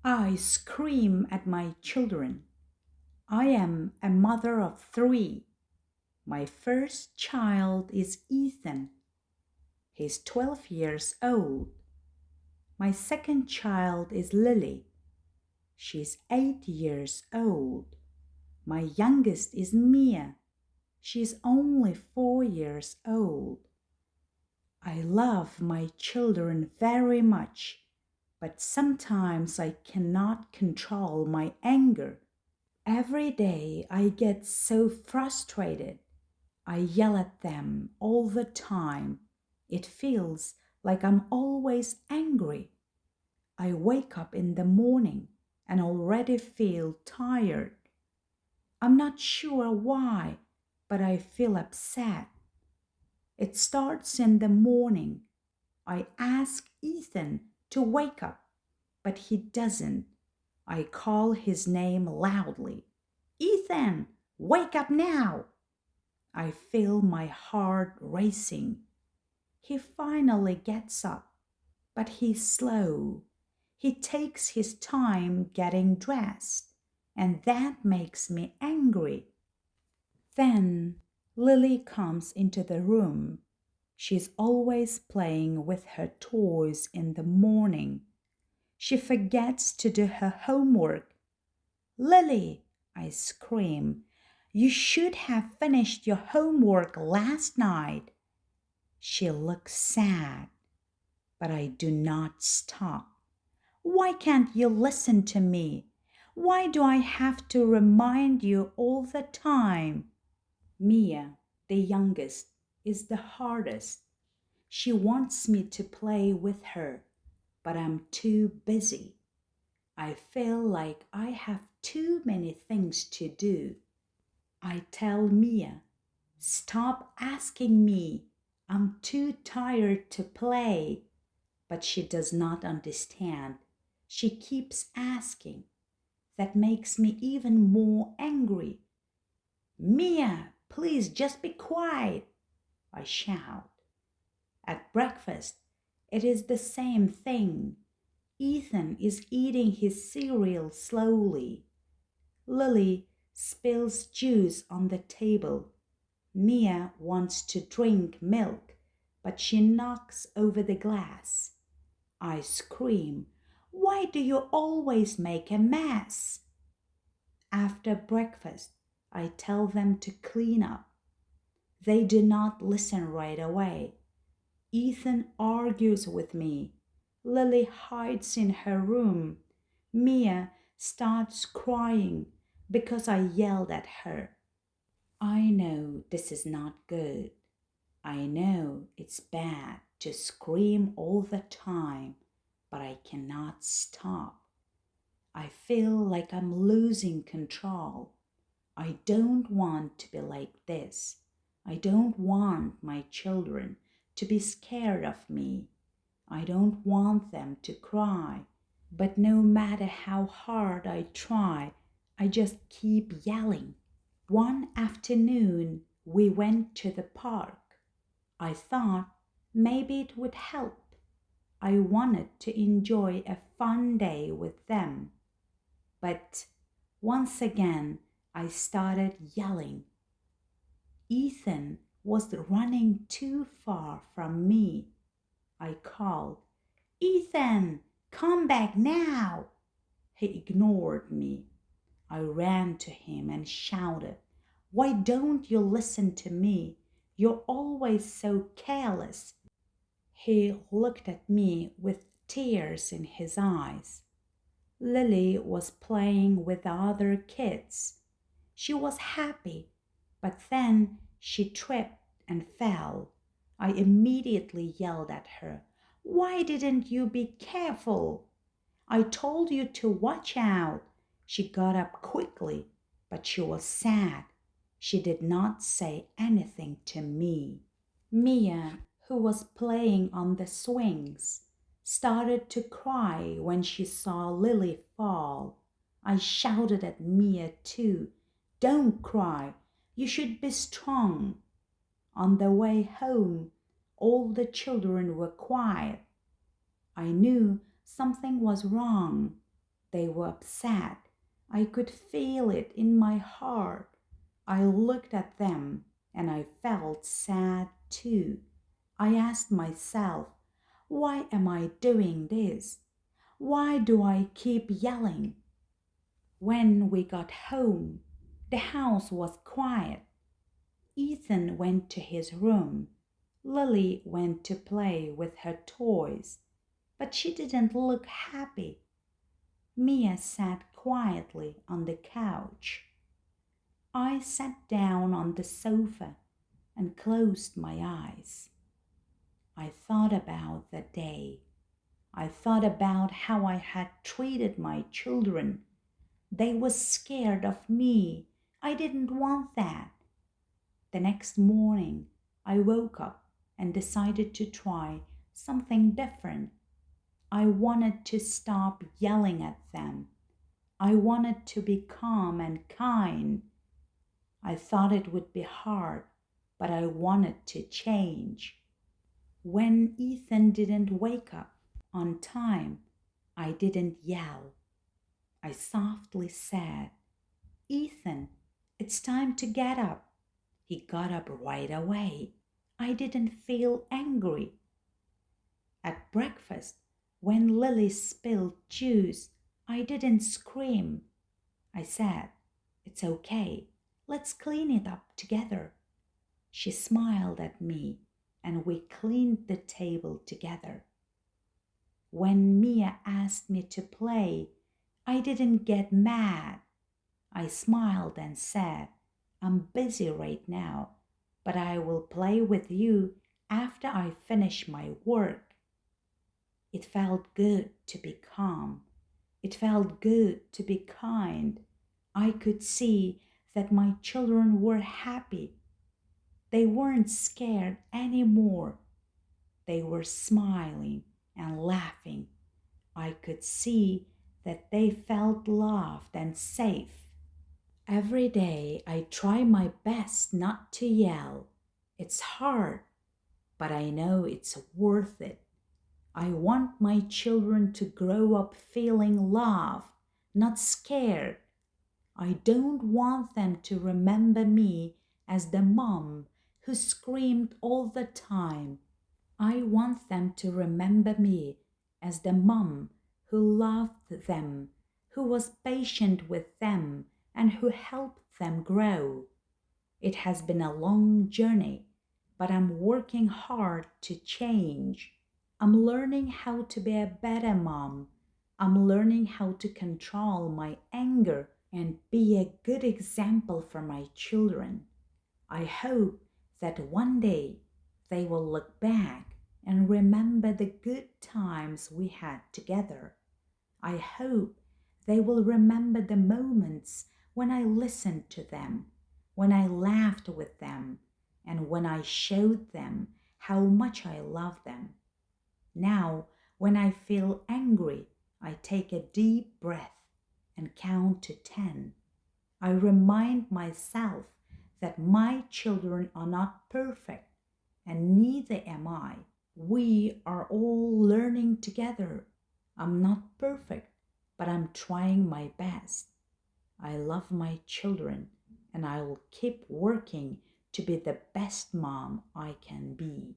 I scream at my children. I am a mother of three. My first child is Ethan. He's 12 years old. My second child is Lily. She's 8 years old. My youngest is Mia. She's only 4 years old. I love my children very much, but sometimes I cannot control my anger. Every day I get so frustrated. I yell at them all the time. It feels like I'm always angry. I wake up in the morning and already feel tired. I'm not sure why, but I feel upset. It starts in the morning. I ask Ethan to wake up, but he doesn't. I call his name loudly. Ethan, wake up now! I feel my heart racing. He finally gets up, but he's slow. He takes his time getting dressed, and that makes me angry. Then Lily comes into the room. She's always playing with her toys in the morning. She forgets to do her homework. Lily, I scream, you should have finished your homework last night. She looks sad, but I do not stop. Why can't you listen to me? Why do I have to remind you all the time? Mia, the youngest, is the hardest. She wants me to play with her, but I'm too busy. I feel like I have too many things to do. I tell Mia, stop asking me. I'm too tired to play. But she does not understand. She keeps asking. That makes me even more angry. Mia, please just be quiet, I shout. At breakfast, it is the same thing. Ethan is eating his cereal slowly. Lily spills juice on the table. Mia wants to drink milk, but she knocks over the glass. I scream, why do you always make a mess? After breakfast, I tell them to clean up. They do not listen right away. Ethan argues with me. Lily hides in her room. Mia starts crying because I yelled at her. I know this is not good. I know it's bad to scream all the time, but I cannot stop. I feel like I'm losing control. I don't want to be like this. I don't want my children to be scared of me. I don't want them to cry. But no matter how hard I try, I just keep yelling. One afternoon, we went to the park. I thought maybe it would help. I wanted to enjoy a fun day with them. But once again, I started yelling. Ethan was running too far from me. I called, Ethan, come back now. He ignored me. I ran to him and shouted, why don't you listen to me? You're always so careless. He looked at me with tears in his eyes. Lily was playing with the other kids. She was happy, but then she tripped and fell. I immediately yelled at her. Why didn't you be careful? I told you to watch out. She got up quickly, but she was sad. She did not say anything to me. Mia, who was playing on the swings, started to cry when she saw Lily fall. I shouted at Mia too. Don't cry. You should be strong. On the way home, all the children were quiet. I knew something was wrong. They were upset. I could feel it in my heart. I looked at them and I felt sad too. I asked myself, why am I doing this? Why do I keep yelling? When we got home, the house was quiet. Ethan went to his room. Lily went to play with her toys, but she didn't look happy. Mia sat quietly on the couch. I sat down on the sofa and closed my eyes. I thought about the day. I thought about how I had treated my children. They were scared of me. I didn't want that. The next morning, I woke up and decided to try something different. I wanted to stop yelling at them. I wanted to be calm and kind. I thought it would be hard, but I wanted to change. When Ethan didn't wake up on time, I didn't yell. I softly said, Ethan, it's time to get up. He got up right away. I didn't feel angry. At breakfast, when Lily spilled juice, I didn't scream. I said, it's okay. Let's clean it up together. She smiled at me and we cleaned the table together. When Mia asked me to play, I didn't get mad. I smiled and said, I'm busy right now, but I will play with you after I finish my work. It felt good to be calm. It felt good to be kind. I could see that my children were happy. They weren't scared anymore. They were smiling and laughing. I could see that they felt loved and safe. Every day I try my best not to yell. It's hard, but I know it's worth it. I want my children to grow up feeling loved, not scared. I don't want them to remember me as the mom who screamed all the time. I want them to remember me as the mom who loved them, who was patient with them, and who helped them grow. It has been a long journey, but I'm working hard to change. I'm learning how to be a better mom. I'm learning how to control my anger and be a good example for my children. I hope that one day they will look back and remember the good times we had together. I hope they will remember the moments when I listened to them, when I laughed with them, and when I showed them how much I love them. Now, when I feel angry, I take a deep breath and count to 10. I remind myself that my children are not perfect, and neither am I. We are all learning together. I'm not perfect, but I'm trying my best. I love my children, and I will keep working to be the best mom I can be.